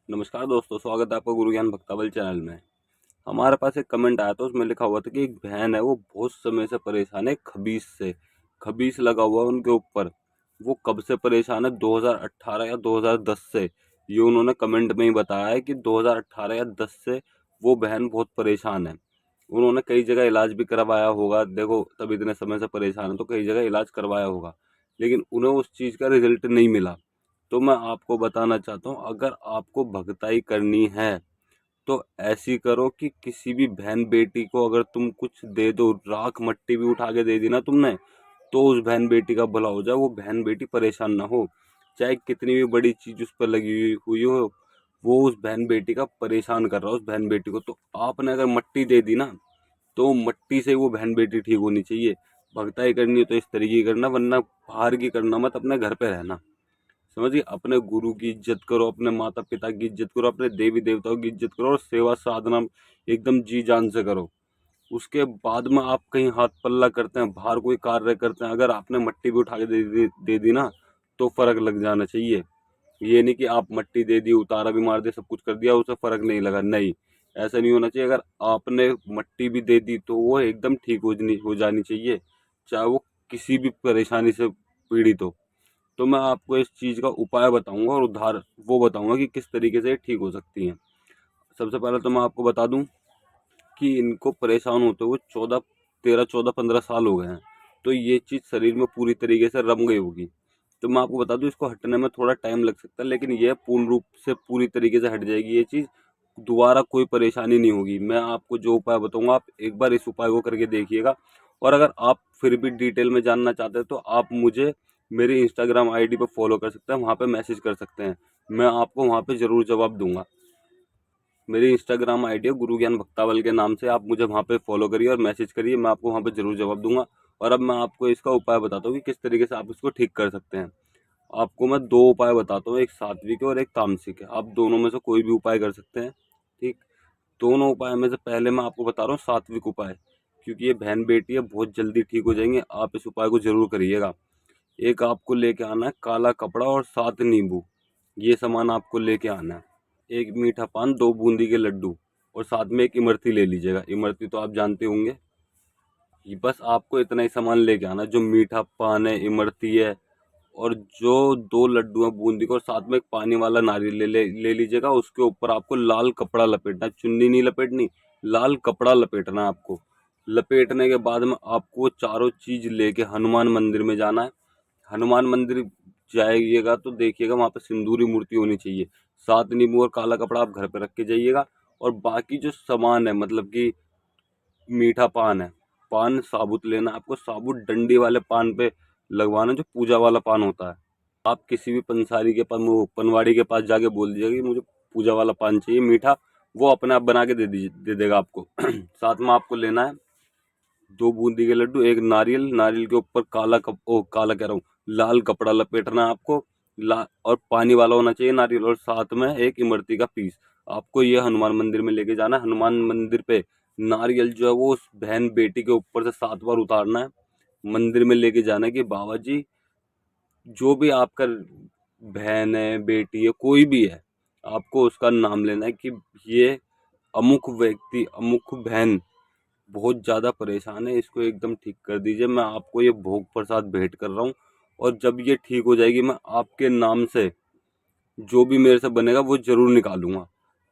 नमस्कार दोस्तों, स्वागत है आपका गुरु ज्ञान भक्तावल चैनल में। हमारे पास एक कमेंट आया था, उसमें लिखा हुआ था कि एक बहन है, वो बहुत समय से परेशान है खबीस से। खबीस लगा हुआ है उनके ऊपर। वो कब से परेशान है? 2018 या 2010 से। ये उन्होंने कमेंट में ही बताया है कि 2018 या 10 से वो बहन बहुत परेशान है। उन्होंने कई जगह इलाज भी करवाया होगा, देखो तब इतने समय से परेशान है तो कई जगह इलाज करवाया होगा, लेकिन उन्हें उस चीज़ का रिजल्ट नहीं मिला। तो मैं आपको बताना चाहता हूँ, अगर आपको भगताई करनी है तो ऐसी करो कि किसी भी बहन बेटी को अगर तुम कुछ दे दो, राख मट्टी भी उठा के दे दी ना तुमने, तो उस बहन बेटी का भला हो जाए, वो बहन बेटी परेशान ना हो। चाहे कितनी भी बड़ी चीज उस पर लगी हुई हो, वो उस बहन बेटी का परेशान कर रहा है उस बहन बेटी को। तो आपने अगर मट्टी दे दी ना, तो मट्टी से वो बहन बेटी ठीक होनी चाहिए। भगताई करनी है तो इस तरीके की करना, वरना बाहर की करना मत, अपने घर पे रहना। समझिए, अपने गुरु की इज्जत करो, अपने माता पिता की इज्जत करो, अपने देवी देवताओं की इज्जत करो और सेवा साधना एकदम जी जान से करो। उसके बाद में आप कहीं हाथ पल्ला करते हैं, बाहर कोई कार्य करते हैं, अगर आपने मट्टी भी उठा के दे दी ना, तो फर्क लग जाना चाहिए। ये नहीं कि आप मट्टी दे दी, उतारा भी मार दे, सब कुछ कर दिया, उसे फर्क नहीं लगा, नहीं। ऐसा नहीं होना चाहिए। अगर आपने मट्टी भी दे दी तो वो एकदम ठीक हो जानी चाहिए, चाहे वो किसी भी परेशानी से पीड़ित हो। तो मैं आपको इस चीज़ का उपाय बताऊंगा और उद्धार वो बताऊंगा कि किस तरीके से ये ठीक हो सकती हैं। सबसे पहले तो मैं आपको बता दूं कि इनको परेशान होते हुए 14 15 साल हो गए हैं, तो ये चीज़ शरीर में पूरी तरीके से रम गई होगी। तो मैं आपको बता दूं, इसको हटने में थोड़ा टाइम लग सकता है, लेकिन यह पूर्ण रूप से पूरी तरीके से हट जाएगी ये चीज़। दोबारा कोई परेशानी नहीं होगी। मैं आपको जो उपाय बताऊंगा, आप एक बार इस उपाय को करके देखिएगा। और अगर आप फिर भी डिटेल में जानना चाहते हैं तो आप मुझे मेरी इंस्टाग्राम आईडी पर फॉलो कर सकते हैं, वहाँ पे मैसेज कर सकते हैं। मैं आपको वहाँ पे ज़रूर जवाब दूंगा। मेरी इंस्टाग्राम आईडी है गुरु ज्ञान भक्तावल के नाम से, आप मुझे वहाँ पे फॉलो करिए और मैसेज करिए, मैं आपको वहाँ पे ज़रूर जवाब दूंगा। और अब मैं आपको इसका उपाय बताता हूँ कि किस तरीके से आप इसको ठीक कर सकते हैं। आपको मैं दो उपाय बताता हूँ, एक सात्विक है और एक तामसिक है। आप दोनों में से कोई भी उपाय कर सकते हैं। ठीक। दोनों उपाय में से पहले मैं आपको बता रहा हूँ सात्विक उपाय, क्योंकि ये बहन बेटी है, बहुत जल्दी ठीक हो जाएंगे। आप इस उपाय को जरूर करिएगा। एक आपको लेके आना है काला कपड़ा और 7 नींबू, ये सामान आपको लेके आना है। एक मीठा पान, 2 बूंदी के लड्डू, और साथ में एक इमरती ले लीजिएगा। इमरती तो आप जानते होंगे। ये बस आपको इतना ही सामान लेके आना है, जो मीठा पान है, इमरती है, और जो 2 लड्डू हैं बूंदी को, और साथ में एक पानी वाला नारियल ले लीजिएगा। उसके ऊपर आपको लाल कपड़ा लपेटना है, चुन्नी नहीं लपेटनी, लाल कपड़ा लपेटना है आपको। लपेटने के बाद में आपको वो चारों चीज लेके हनुमान मंदिर में जाना है। हनुमान मंदिर जाइएगा तो देखिएगा वहां पे सिंदूरी मूर्ति होनी चाहिए। 7 नींबू और काला कपड़ा आप घर पे रख के जाइएगा। और बाकी जो सामान है, मतलब कि मीठा पान है, पान साबुत लेना आपको। साबुत डंडी वाले पान पे लगवाना, जो पूजा वाला पान होता है। आप किसी भी पंसारी के पास, वो पनवाड़ी के पास जाके बोल दीजिएगा कि मुझे पूजा वाला पान चाहिए मीठा, वो अपने आप बना के दे देगा आपको। साथ में आपको लेना है 2 बूंदी के लड्डू, एक नारियल, नारियल के ऊपर काला कह रहा हूँ, लाल कपड़ा लपेटना है आपको। और पानी वाला होना चाहिए नारियल, और साथ में एक इमरती का पीस। आपको ये हनुमान मंदिर में लेके जाना है। हनुमान मंदिर पे नारियल जो है वो उस बहन बेटी के ऊपर से 7 बार उतारना है। मंदिर में लेके जाना है कि बाबा जी, जो भी आपका बहन है, बेटी है, कोई भी है, आपको उसका नाम लेना है कि ये अमुक व्यक्ति, अमुक बहन बहुत ज़्यादा परेशान है, इसको एकदम ठीक कर दीजिए। मैं आपको ये भोग प्रसाद भेंट कर रहा हूँ, और जब ये ठीक हो जाएगी, मैं आपके नाम से जो भी मेरे से बनेगा वो जरूर निकालूंगा।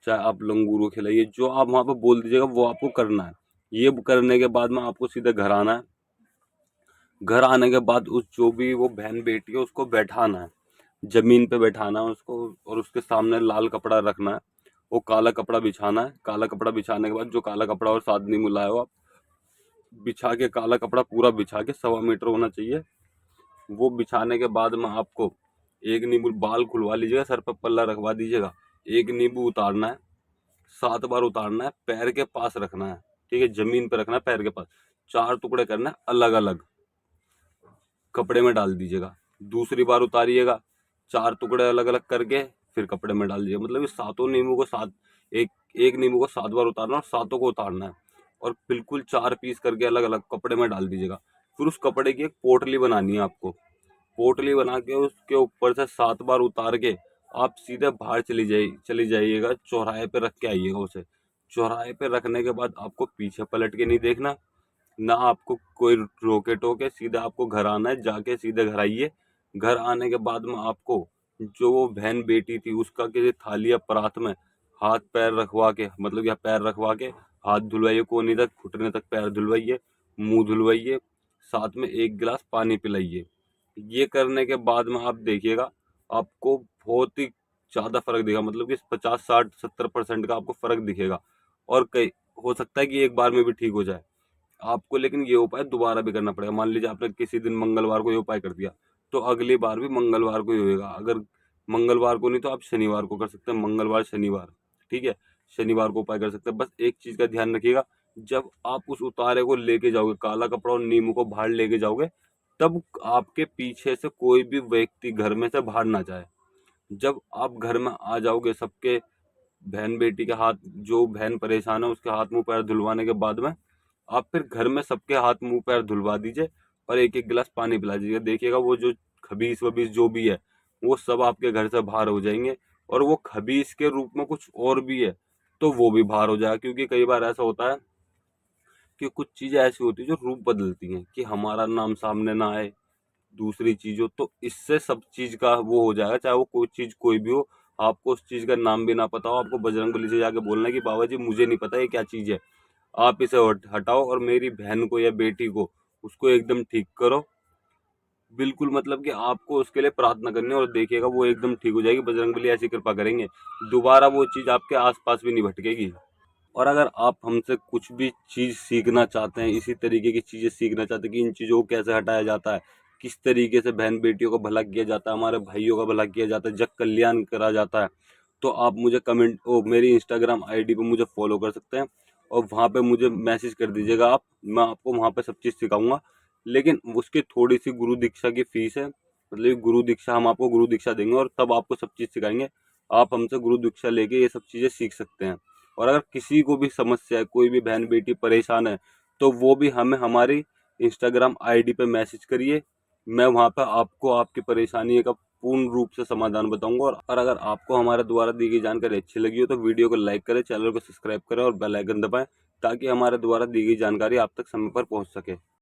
चाहे आप लंगूर खिलाइए, जो आप वहाँ पे बोल दीजिएगा वो आपको करना है। ये करने के बाद में आपको सीधे घर आना है। घर आने के बाद उस जो भी वो बहन बेटी है उसको बैठाना है, जमीन पे बैठाना है उसको, और उसके सामने लाल कपड़ा रखना है। वो काला कपड़ा बिछाना है। काला कपड़ा बिछाने के बाद जो काला कपड़ा और 7 नींबू लाए हो आप, बिछा के, काला कपड़ा पूरा बिछा के, 1.25 मीटर होना चाहिए। वो बिछाने के बाद में आपको एक नींबू, बाल खुलवा लीजिएगा, सर पर पल्ला रखवा दीजिएगा। एक नींबू उतारना है, 7 बार उतारना है, पैर के पास रखना है। ठीक है, जमीन पे रखना है, पैर के पास। 4 टुकड़े करना है, अलग अलग कपड़े में डाल दीजिएगा। दूसरी बार उतारिएगा, 4 टुकड़े अलग अलग करके फिर कपड़े में डाल दीजिएगा। मतलब ये सातों नींबू को सात, एक एक नींबू को 7 बार उतारना और सातों को उतारना है, और बिल्कुल 4 पीस करके अलग अलग कपड़े में डाल दीजिएगा। फिर उस कपड़े की एक पोटली बनानी है आपको। पोटली बना के उसके ऊपर से 7 बार उतार के आप सीधे बाहर चली जाइएगा, चौराहे पे रख के आइएगा उसे। चौराहे पे रखने के बाद आपको पीछे पलट के नहीं देखना, ना आपको कोई रोके टोके, सीधा आपको घर आना है, जाके सीधे घर आइए। घर आने के बाद में आपको जो वो बहन बेटी थी उसका किसी थाली या परात में हाथ पैर रखवा के, मतलब या पैर रखवा के हाथ धुलवाइए, कोहनी तक घुटने तक पैर धुलवाइए, मुंह धुलवाइए, साथ में एक गिलास पानी पिलाइए। ये करने के बाद में आप देखिएगा आपको बहुत ही ज़्यादा फर्क दिखेगा, मतलब कि 50-60-70% का आपको फर्क दिखेगा। और कई हो सकता है कि एक बार में भी ठीक हो जाए आपको, लेकिन ये उपाय दोबारा भी करना पड़ेगा। मान लीजिए आपने किसी दिन मंगलवार को ये उपाय कर दिया, तो अगली बार भी मंगलवार को ही होएगा। अगर मंगलवार को नहीं तो आप शनिवार को कर सकते हैं, मंगलवार शनिवार, ठीक है, शनिवार को उपाय कर सकते हैं। बस एक चीज का ध्यान रखिएगा, जब आप उस उतारे को लेके जाओगे, काला कपड़ा और नींबू को बाहर लेके जाओगे, तब आपके पीछे से कोई भी व्यक्ति घर में से बाहर ना जाए। जब आप घर में आ जाओगे, सबके बहन बेटी के हाथ, जो बहन परेशान है उसके हाथ मुंह पैर धुलवाने के बाद में आप फिर घर में सबके हाथ मुंह पैर धुलवा दीजिए और एक एक गिलास पानी पिला दीजिएगा। देखिएगा वो जो खबीस वबीस जो भी है वो सब आपके घर से बाहर हो जाएंगे, और वो खबीस के रूप में कुछ और भी है तो वो भी बाहर हो जाएगा। क्योंकि कई बार ऐसा होता है कि कुछ चीजें ऐसी होती है जो रूप बदलती हैं, कि हमारा नाम सामने ना आए, दूसरी चीज हो, तो इससे सब चीज का वो हो जाएगा। चाहे वो कोई चीज कोई भी हो, आपको उस चीज का नाम भी ना पता हो, आपको बजरंगबली से जाके बोलना है कि बाबा जी मुझे नहीं पता ये क्या चीज है, आप इसे हटाओ और मेरी बहन को या बेटी को उसको एकदम ठीक करो। बिल्कुल, मतलब कि आपको उसके लिए प्रार्थना करनी है और देखिएगा वो एकदम ठीक हो जाएगी। बजरंगबली ऐसी कृपा करेंगे, दोबारा वो चीज आपके आसपास भी नहीं भटकेगी। और अगर आप हमसे कुछ भी चीज़ सीखना चाहते हैं, इसी तरीके की चीज़ें सीखना चाहते हैं कि इन चीज़ों को कैसे हटाया जाता है, किस तरीके से बहन बेटियों को भला किया जाता है, हमारे भाइयों का भला किया जाता है, जग कल्याण करा जाता है, तो आप मुझे कमेंट ओ मेरी इंस्टाग्राम आईडी पे मुझे फॉलो कर सकते हैं और वहाँ पे मुझे मैसेज कर दीजिएगा आप, मैं आपको वहाँ पे सब चीज़ सिखाऊंगा। लेकिन उसकी थोड़ी सी गुरु दीक्षा की फीस है, मतलब गुरु दीक्षा, हम आपको गुरु दीक्षा देंगे और तब आपको सब चीज़ सिखाएंगे। आप हमसे गुरु दीक्षा लेके ये सब चीज़ें सीख सकते हैं। और अगर किसी को भी समस्या है, कोई भी बहन बेटी परेशान है, तो वो भी हमें हमारी इंस्टाग्राम आईडी पे मैसेज करिए। मैं वहाँ पे आपको आपकी परेशानी का पूर्ण रूप से समाधान बताऊंगा। और अगर आपको हमारे द्वारा दी गई जानकारी अच्छी लगी हो तो वीडियो को लाइक करें, चैनल को सब्सक्राइब करें और बेल आइकन दबाएं, ताकि हमारे द्वारा दी गई जानकारी आप तक समय पर पहुँच सके।